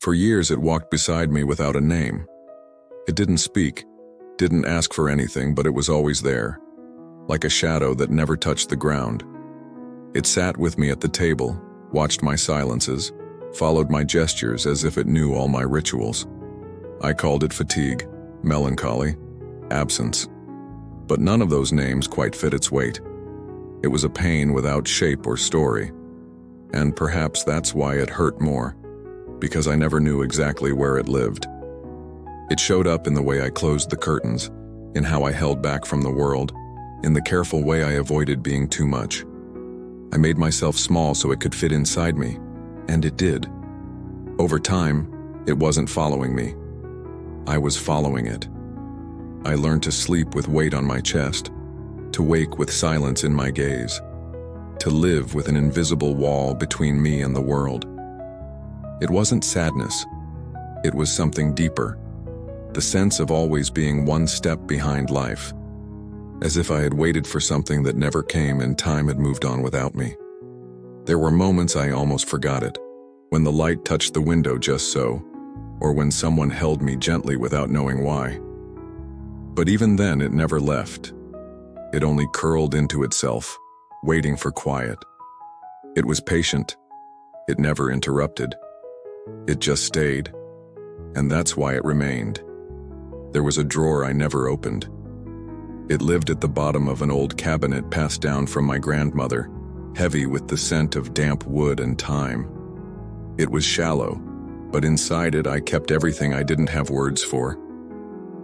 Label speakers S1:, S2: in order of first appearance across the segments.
S1: For years it walked beside me without a name. It didn't speak, didn't ask for anything, but it was always there, like a shadow that never touched the ground. It sat with me at the table, watched my silences, followed my gestures as if it knew all my rituals. I called it fatigue, melancholy, absence. But none of those names quite fit its weight. It was a pain without shape or story. And perhaps that's why it hurt more, because I never knew exactly where it lived. It showed up in the way I closed the curtains, in how I held back from the world, in the careful way I avoided being too much. I made myself small so it could fit inside me, and it did. Over time, it wasn't following me. I was following it. I learned to sleep with weight on my chest, to wake with silence in my gaze, to live with an invisible wall between me and the world. It wasn't sadness. It was something deeper, the sense of always being one step behind life, as if I had waited for something that never came and time had moved on without me. There were moments I almost forgot it, when the light touched the window just so, or when someone held me gently without knowing why. But even then, it never left. It only curled into itself, waiting for quiet. It was patient. It never interrupted. It just stayed, and that's why it remained. There was a drawer I never opened. It lived at the bottom of an old cabinet passed down from my grandmother, heavy with the scent of damp wood and time. It was shallow, but inside it I kept everything I didn't have words for.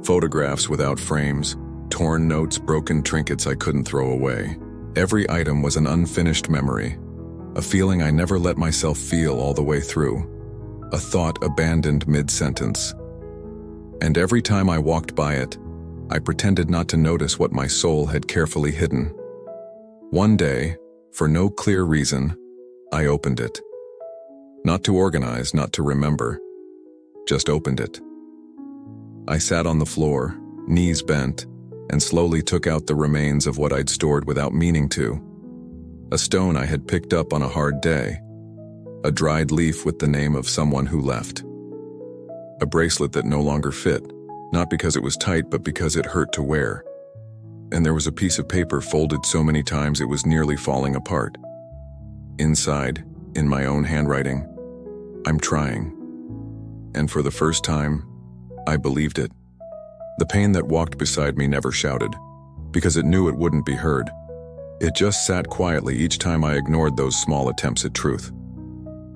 S1: Photographs without frames, torn notes, broken trinkets I couldn't throw away. Every item was an unfinished memory, a feeling I never let myself feel all the way through, a thought abandoned mid-sentence. And every time I walked by it, I pretended not to notice what my soul had carefully hidden. One day, for no clear reason, I opened it. Not to organize, not to remember, just opened it. I sat on the floor, knees bent, and slowly took out the remains of what I'd stored without meaning to. A stone I had picked up on a hard day, a dried leaf with the name of someone who left, a bracelet that no longer fit, not because it was tight but because it hurt to wear. And there was a piece of paper folded so many times it was nearly falling apart. Inside, in my own handwriting, "I'm trying." And for the first time, I believed it. The pain that walked beside me never shouted, because it knew it wouldn't be heard. It just sat quietly each time I ignored those small attempts at truth.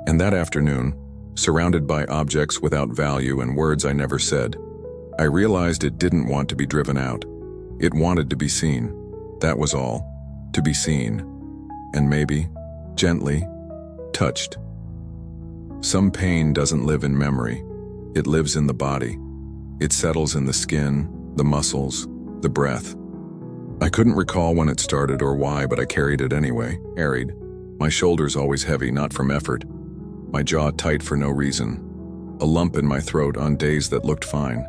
S1: And that afternoon, surrounded by objects without value and words I never said, I realized it didn't want to be driven out. It wanted to be seen. That was all. To be seen. And maybe, gently, touched. Some pain doesn't live in memory. It lives in the body. It settles in the skin, the muscles, the breath. I couldn't recall when it started or why, but I carried it anyway, carried. My shoulders always heavy, not from effort. My jaw tight for no reason. A lump in my throat on days that looked fine.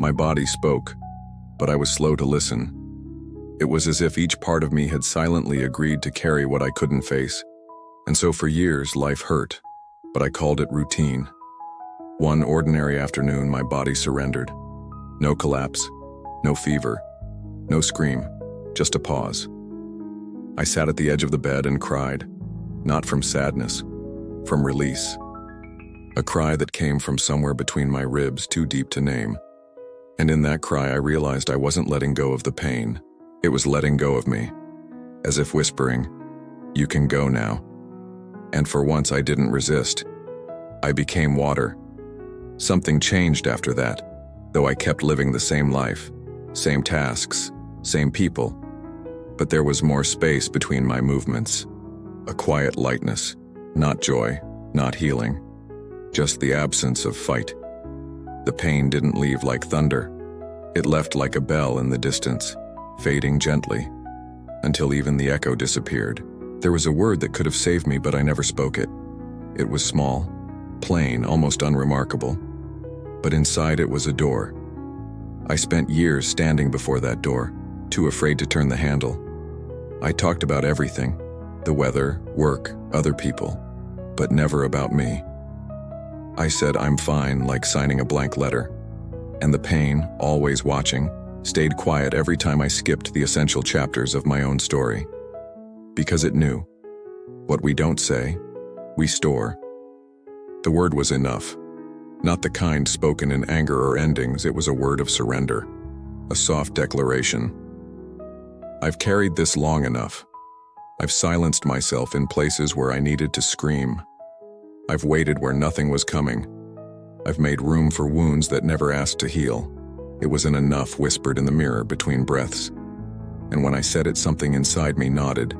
S1: My body spoke, but I was slow to listen. It was as if each part of me had silently agreed to carry what I couldn't face. And so for years, life hurt, but I called it routine. One ordinary afternoon, my body surrendered. No collapse, no fever, no scream, just a pause. I sat at the edge of the bed and cried, not from sadness, from release. A cry that came from somewhere between my ribs, too deep to name. And in that cry, I realized I wasn't letting go of the pain. It was letting go of me, as if whispering, "You can go now." And for once, I didn't resist. I became water. Something changed after that, though I kept living the same life, same tasks, same people. But there was more space between my movements. A quiet lightness, not joy, not healing, just the absence of fight. The pain didn't leave like thunder. It left like a bell in the distance, fading gently, until even the echo disappeared. There was a word that could have saved me, but I never spoke it. It was small, plain, almost unremarkable. But inside it was a door. I spent years standing before that door, too afraid to turn the handle. I talked about everything, the weather, work, other people, but never about me. I said I'm fine, like signing a blank letter. And the pain, always watching, stayed quiet every time I skipped the essential chapters of my own story. Because it knew. What we don't say, we store. The word was enough. Not the kind spoken in anger or endings, it was a word of surrender. A soft declaration. I've carried this long enough. I've silenced myself in places where I needed to scream. I've waited where nothing was coming. I've made room for wounds that never asked to heal. It was an enough whispered in the mirror between breaths. And when I said it, something inside me nodded,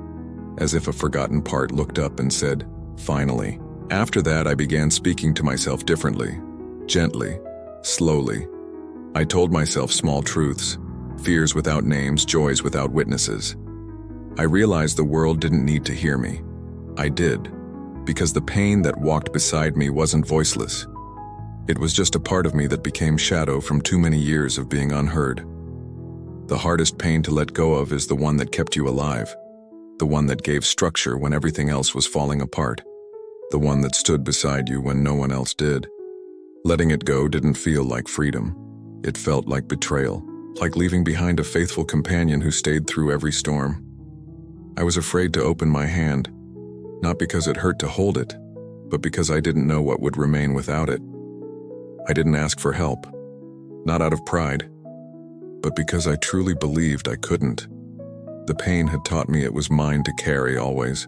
S1: as if a forgotten part looked up and said, finally. After that, I began speaking to myself differently, gently, slowly. I told myself small truths, fears without names, joys without witnesses. I realized the world didn't need to hear me. I did, because the pain that walked beside me wasn't voiceless. It was just a part of me that became shadow from too many years of being unheard. The hardest pain to let go of is the one that kept you alive, the one that gave structure when everything else was falling apart, the one that stood beside you when no one else did. Letting it go didn't feel like freedom. It felt like betrayal, like leaving behind a faithful companion who stayed through every storm. I was afraid to open my hand, not because it hurt to hold it, but because I didn't know what would remain without it. I didn't ask for help, not out of pride, but because I truly believed I couldn't. The pain had taught me it was mine to carry always,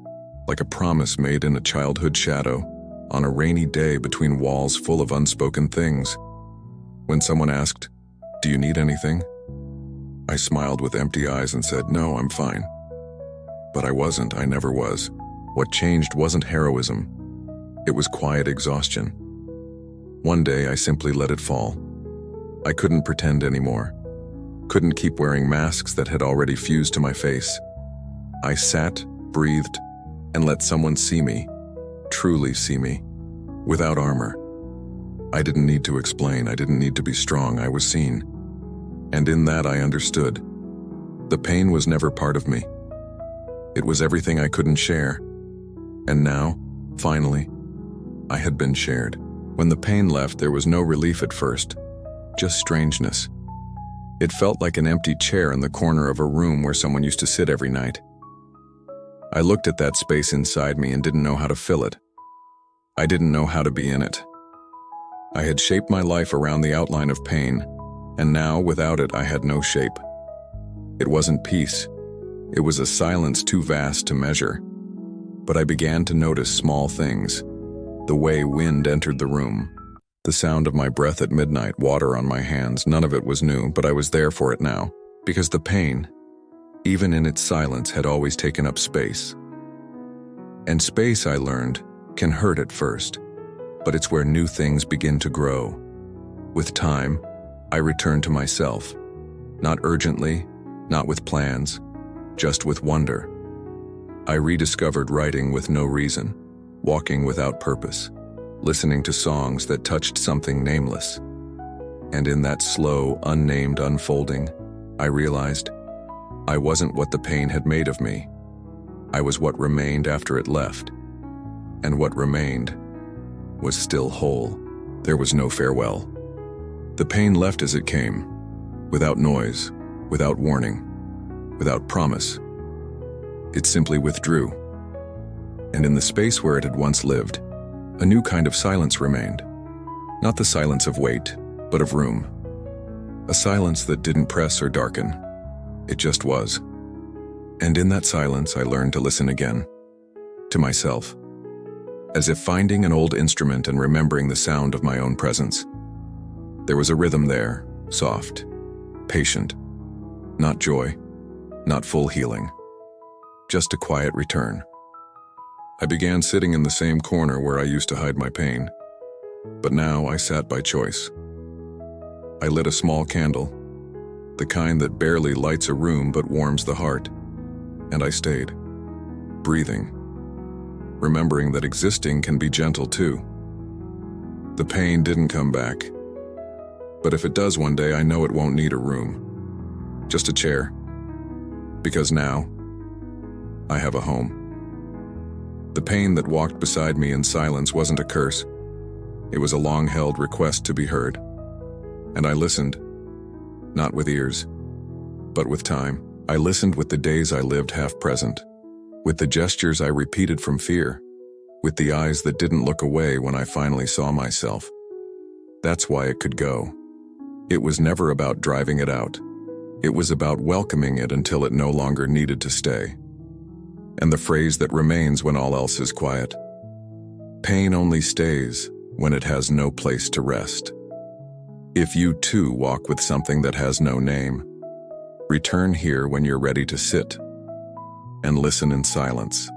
S1: like a promise made in a childhood shadow, on a rainy day between walls full of unspoken things. When someone asked, "Do you need anything?" I smiled with empty eyes and said, "No, I'm fine." But I wasn't, I never was. What changed wasn't heroism. It was quiet exhaustion. One day I simply let it fall. I couldn't pretend anymore. Couldn't keep wearing masks that had already fused to my face. I sat, breathed, and let someone see me, truly see me, without armor. I didn't need to explain, I didn't need to be strong, I was seen. And in that I understood. The pain was never part of me. It was everything I couldn't share. And now, finally, I had been shared. When the pain left, there was no relief at first, just strangeness. It felt like an empty chair in the corner of a room where someone used to sit every night. I looked at that space inside me and didn't know how to fill it. I didn't know how to be in it. I had shaped my life around the outline of pain, and now, without it, I had no shape. It wasn't peace. It was a silence too vast to measure. But I began to notice small things. The way wind entered the room. The sound of my breath at midnight, water on my hands, none of it was new, but I was there for it now. Because the pain, even in its silence, had always taken up space. And space, I learned, can hurt at first, but it's where new things begin to grow. With time, I returned to myself. Not urgently, not with plans, just with wonder. I rediscovered writing with no reason, walking without purpose, listening to songs that touched something nameless. And in that slow, unnamed unfolding, I realized I wasn't what the pain had made of me. I was what remained after it left. And what remained was still whole. There was no farewell. The pain left as it came, without noise, without warning, without promise. It simply withdrew. And in the space where it had once lived, a new kind of silence remained. Not the silence of weight, but of room. A silence that didn't press or darken. It just was. And in that silence, I learned to listen again. To myself. As if finding an old instrument and remembering the sound of my own presence. There was a rhythm there, soft, patient. Not joy, not full healing. Just a quiet return. I began sitting in the same corner where I used to hide my pain. But now I sat by choice. I lit a small candle, the kind that barely lights a room but warms the heart. And I stayed, breathing, remembering that existing can be gentle too. The pain didn't come back. But if it does one day, I know it won't need a room. Just a chair. Because now, I have a home. The pain that walked beside me in silence wasn't a curse. It was a long-held request to be heard. And I listened, not with ears, but with time. I listened with the days I lived half present, with the gestures I repeated from fear, with the eyes that didn't look away when I finally saw myself. That's why it could go. It was never about driving it out. It was about welcoming it until it no longer needed to stay. And the phrase that remains when all else is quiet: pain only stays when it has no place to rest. If you too walk with something that has no name, return here when you're ready to sit and listen in silence.